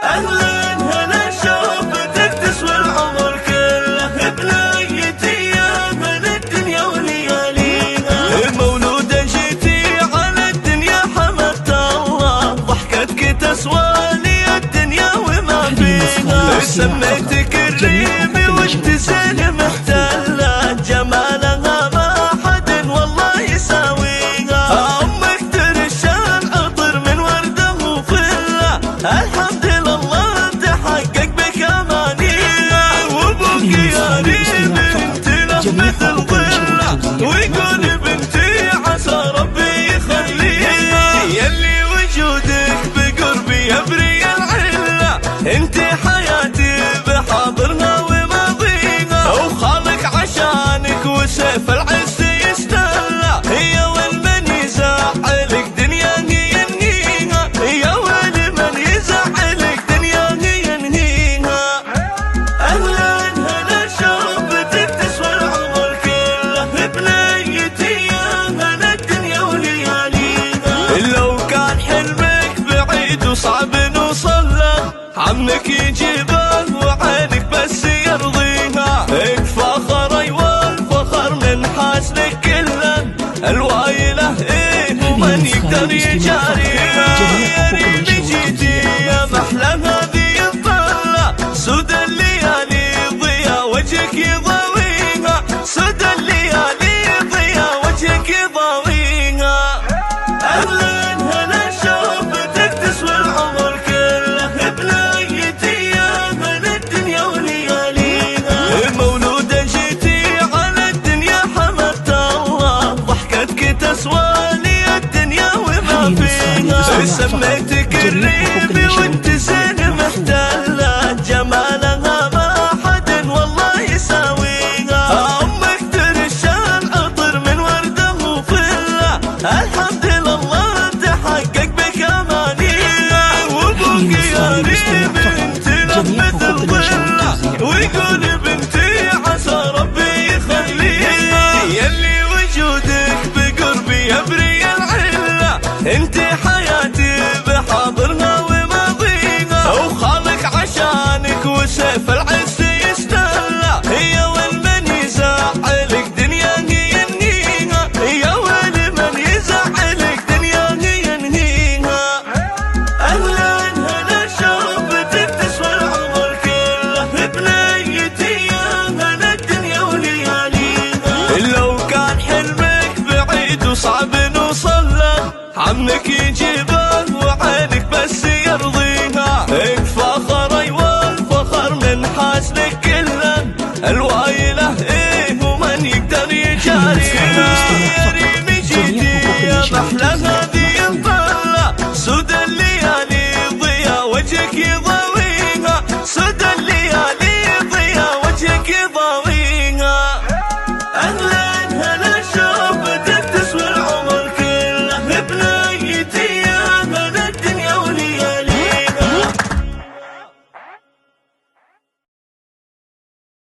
أهلا هلا شوفتك تسوى العمر كله بنيتي يا من الدنيا ولياليها. مولودة جيتي على الدنيا حمدت الله، ضحكتك تسوى لي الدنيا وما فيها. سميتك الريم والتسال محتلة، جمالها ما حد والله يساويها. أمك ترشى العطر من وردة وفلة، الحمد لله تحقق بك أمانيها. وابوك يا ريم انت له مثل ظلة، ويقول بنتي عسى ربي يخليها. يلي وجودك بقربي يبري العلة، انت حياتي بحاضرنا وماضينا. وخالق عشانك وسيف العز يستهلى، هي والمن يزعلك دنيا هي ينهيها. يا ويل من يزعلك دنيا هي ينهيها. أهلا هلا شوفتك تسوى العمر كله بنيتي يا من الدنيا ولياليها. لو كان حلمك بعيد وصعب نوصل له، عمك يجيبه وعينك بس يرضيها. فخر ايوه الفخر من حاسنك كله، الوايله ايه ومن يقدر يجاريها. يا ريم جيتي يا محلى هذه الطله، سود الليالي ضيا وجهك يضاويها. سود الليالي ضيا وجهك يضاويها. أهلا هلا شوفتك تسوى العمر كله بنيتي يا من الدنيا ولياليها. مولودة جيتي على الدنيا حمدت الله، ضحكتك تسوى لي الدنيا وما فيها. سميتك الريم والتسال محتلة، جمالها ما حد والله يساويها. أمك ترشى العطر من وردة وفلة، الحمد لله تحقق بك أمانيها. وابوك يا ريم انت له مثل ظلة، ويقول بنتي عسى ربي يخليها. يلي وجودك بقربي يبري العلة، انت حياتي بحاضرنا وماضينا. وخالق عشانك وسيف العز يستهلى، هي والمن يزعلك دنيا هي ينهيها. يا ويل من يزعلك دنيا هي ينهيها. أهلا هلا شوفتك تسوى العمر كله بنيتي يا من الدنيا ولياليها. لو كان حلمك بعيد وصعب نوصل له، عمك يجيبه وعينك بس يرضيها. فخر ايوه الفخر من حاسنك كله، الوايله ايه ومن يقدر يجاريها.